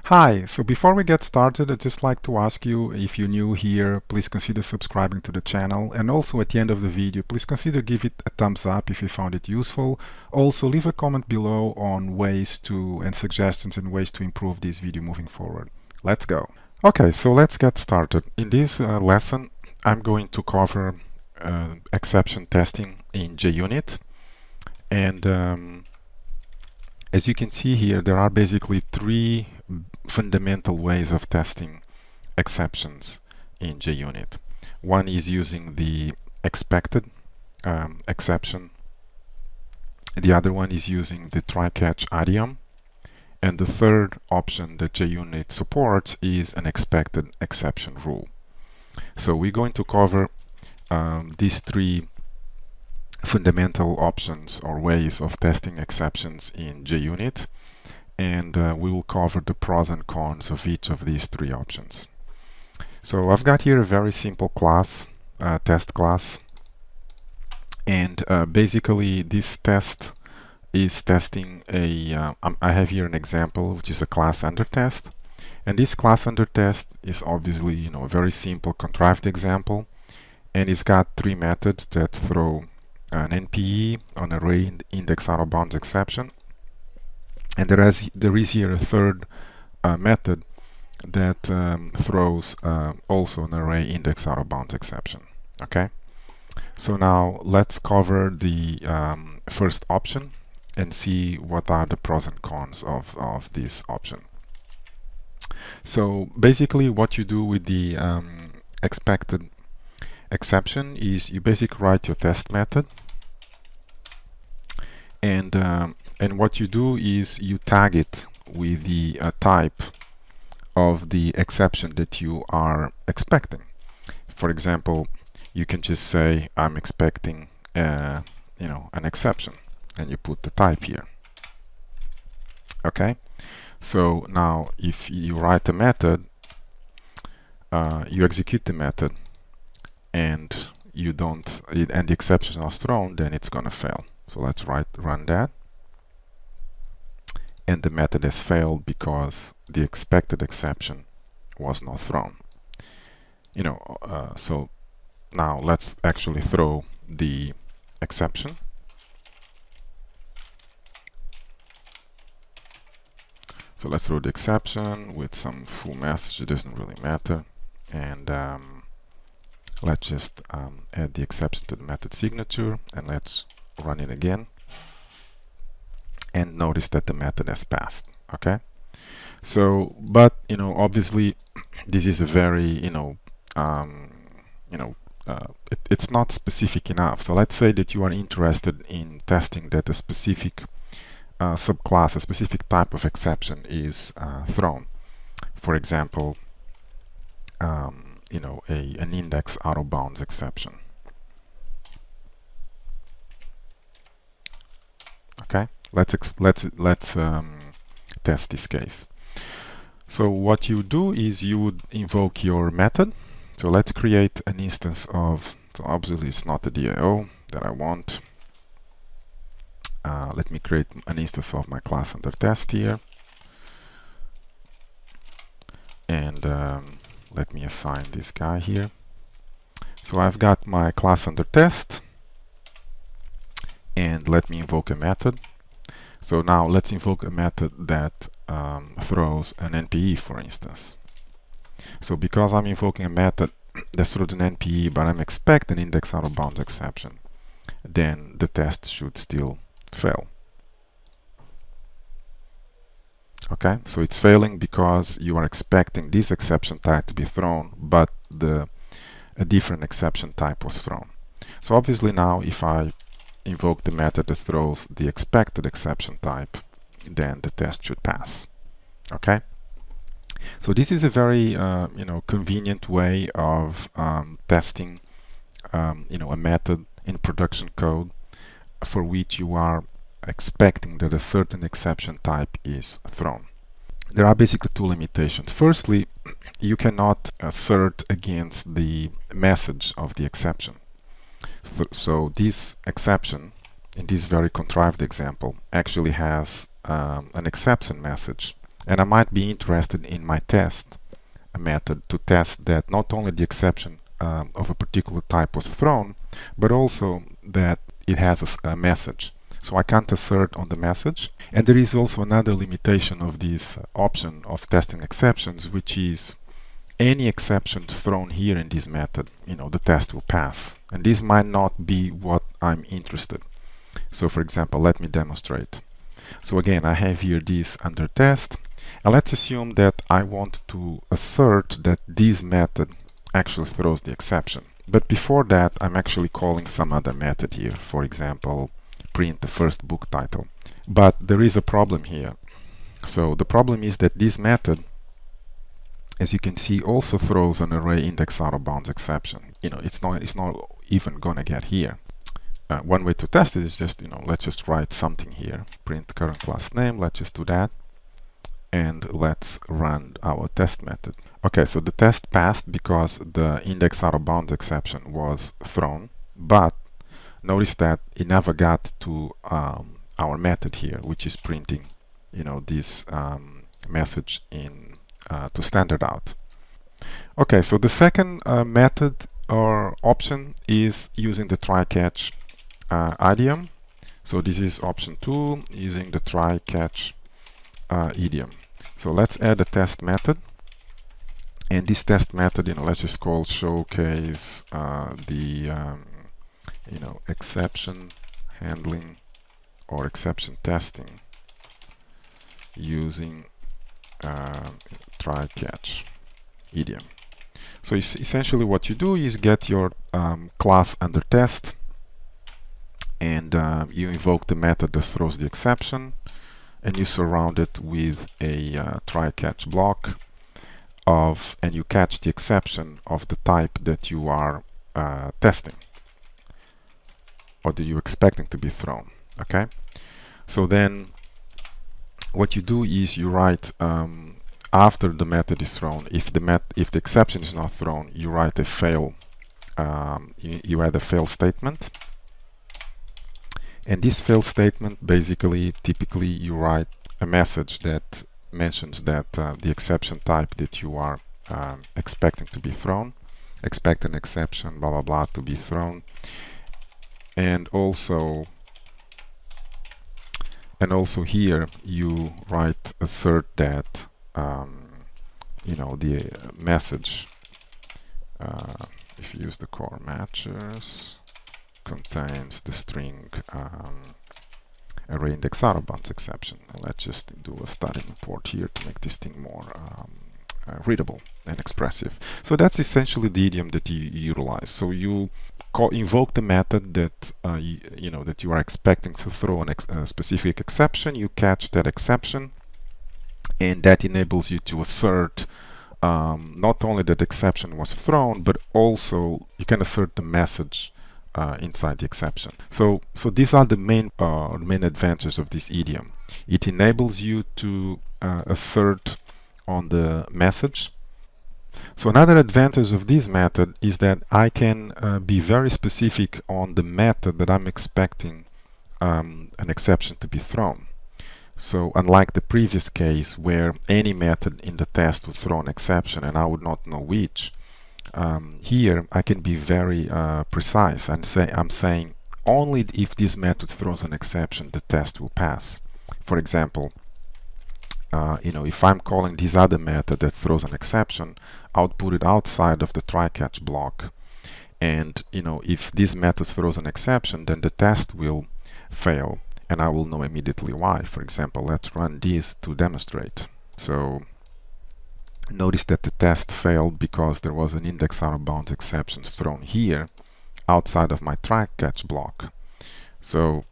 Hi, so before we get started, I'd just like to ask you, if you're new here, please consider subscribing to the channel, and also at the end of the video, please consider give it a thumbs up if you found it useful. Also, leave a comment below on ways to and suggestions and ways to improve this video moving forward. Let's go. Okay, so let's get started. In this lesson, I'm going to cover exception testing in JUnit, and as you can see here, there are basically three fundamental ways of testing exceptions in JUnit. One is using the expected exception. The other one is using the try-catch idiom. And the third option that JUnit supports is an expected exception rule. So we're going to cover these three fundamental options or ways of testing exceptions in JUnit, and we will cover the pros and cons of each of these three options. So I've got here a very simple class, test class, and basically this test is testing a I have here an example which is a class under test, and this class under test is obviously a very simple contrived example, and it's got three methods that throw an NPE, an array index out of bounds exception, and there is here a third method that throws also an array index out of bounds exception. Okay, so now let's cover the first option and see what are the pros and cons of this option. So basically what you do with the expected exception is you basically write your test method, and what you do is you tag it with the type of the exception that you are expecting. For example, you can just say I'm expecting an exception, and you put the type here. Okay, so now if you write a method, you execute the method, and you don't and the exception is not thrown, then it's gonna fail. So let's run that, and the method has failed because the expected exception was not thrown. So now let's actually throw the exception. So let's throw the exception with some full message. It doesn't really matter, and let's just add the exception to the method signature, and let's run it again, and notice that the method has passed. Okay, so but obviously this is a very it's not specific enough. So let's say that you are interested in testing that a specific subclass, a specific type of exception is thrown. For example, an index out of bounds exception. Okay, let's test this case. So what you do is you would invoke your method. So let's create an instance of, so obviously it's not the DIO that I want. Let me create an instance of my class under test here, and let me assign this guy here. So I've got my class under test, and let me invoke a method. So now let's invoke a method that throws an NPE, for instance. So because I'm invoking a method that throws an NPE, but I'm expecting an index out of bounds exception, then the test should still fail. Okay, so it's failing because you are expecting this exception type to be thrown, but a different exception type was thrown. So obviously now if I invoke the method that throws the expected exception type, then the test should pass. Okay, so this is a very convenient way of testing a method in production code for which you are expecting that a certain exception type is thrown. There are basically two limitations. Firstly, you cannot assert against the message of the exception. So this exception in this very contrived example actually has an exception message And I might be interested in my test method to test that not only the exception of a particular type was thrown, but also that it has a message. So I can't assert on the message. And there is also another limitation of this option of testing exceptions, which is any exceptions thrown here in this method, the test will pass. And this might not be what I'm interested. So for example, let me demonstrate. So again, I have here this under test, and let's assume that I want to assert that this method actually throws the exception. But before that, I'm actually calling some other method here. For example, print the first book title. But there is a problem here. So the problem is that this method, as you can see, also throws an array index out of bounds exception. It's not even gonna get here. One way to test it is just, let's just write something here. Print current class name. Let's just do that. And let's run our test method. Okay, so the test passed because the index out of bounds exception was thrown, but notice that it never got to our method here, which is printing, this message in to standard out. Okay, so the second method or option is using the try-catch idiom. So this is option 2, using the try-catch idiom. So let's add a test method, and this test method, let's just call showcase the exception handling or exception testing using try-catch idiom. So essentially what you do is get your class under test, and you invoke the method that throws the exception, and you surround it with a try-catch block and you catch the exception of the type that you are testing or that you're expecting to be thrown. Okay, so then what you do is you write after the method is thrown, if the exception is not thrown, you write a fail. You add a fail statement. And this fail statement, basically, typically you write a message that mentions that the exception type that you are expecting to be thrown, expect an exception, blah blah blah, to be thrown, and also here you write assert that the message, if you use the core matchers, contains the string array index out of bounds exception. And let's just do a starting import here to make this thing more readable and expressive. So that's essentially the idiom that you utilize. So you invoke the method that that you are expecting to throw a specific exception. You catch that exception, and that enables you to assert not only that the exception was thrown, but also you can assert the message inside the exception. So these are the main advantages of this idiom. It enables you to assert on the message. So another advantage of this method is that I can be very specific on the method that I'm expecting an exception to be thrown. So unlike the previous case where any method in the test would throw an exception and I would not know which, here I can be very precise and I'm saying only if this method throws an exception the test will pass. For example, if I'm calling this other method that throws an exception, output it outside of the try-catch block, and if this method throws an exception, then the test will fail and I will know immediately why. For example, let's run this to demonstrate. So notice that the test failed because there was an index out of bounds exception thrown here outside of my try-catch block. So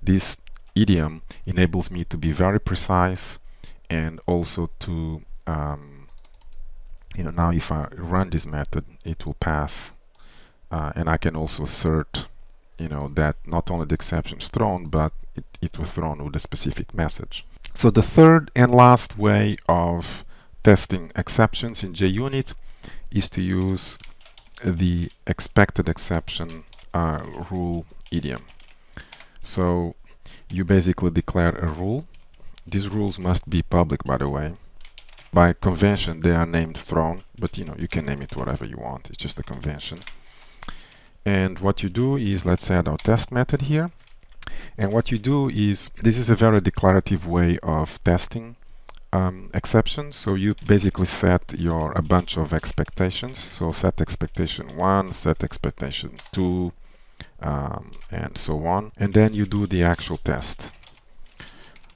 this idiom enables me to be very precise, and also to now if I run this method it will pass, and I can also assert that not only the exception is thrown, but it was thrown with a specific message. So the third and last way of testing exceptions in JUnit is to use the ExpectedException rule idiom. So you basically declare a rule These rules must be public, by the way. By convention, they are named thrown, but you can name it whatever you want. It's just a convention. And what you do is, let's add our test method here. And what you do is, this is a very declarative way of testing exceptions. So you basically set a bunch of expectations. So set expectation 1, set expectation 2, and so on. And then you do the actual test.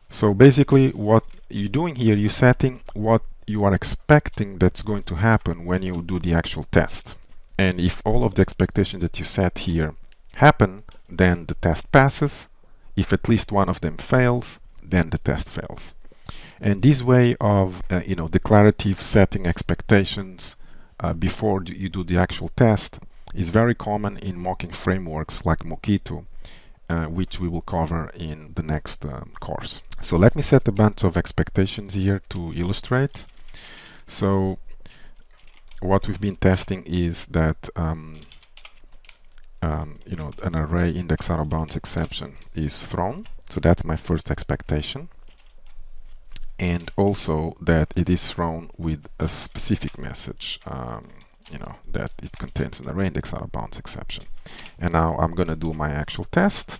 So basically what you're doing here, you're setting what you are expecting that's going to happen when you do the actual test. And if all of the expectations that you set here happen, then the test passes. If at least one of them fails, then the test fails. And this way of declarative setting expectations before you do the actual test is very common in mocking frameworks like Mockito, which we will cover in the next course. So let me set a bunch of expectations here to illustrate. So what we've been testing is that an array index out of bounds exception is thrown. So that's my first expectation. And also that it is thrown with a specific message, that it contains an array index out of bounds exception. And now I'm going to do my actual test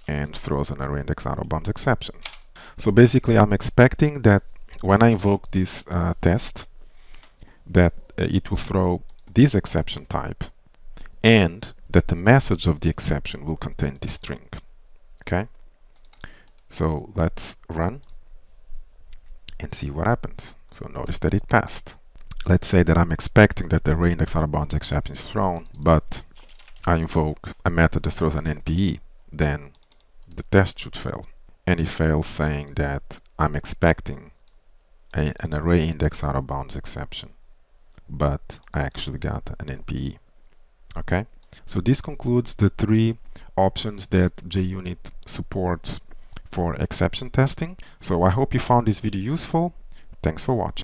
and throws an array index out of bounds exception. So basically I'm expecting that when I invoke this test, that it will throw this exception type and that the message of the exception will contain this string. Okay, so let's run and see what happens. So notice that it passed. Let's say that I'm expecting that the array index out of bounds exception is thrown, but I invoke a method that throws an NPE, then the test should fail. And it fails saying that I'm expecting an array index out of bounds exception, but I actually got an NPE. Okay, so this concludes the 3 options that JUnit supports for exception testing. So I hope you found this video useful. Thanks for watching.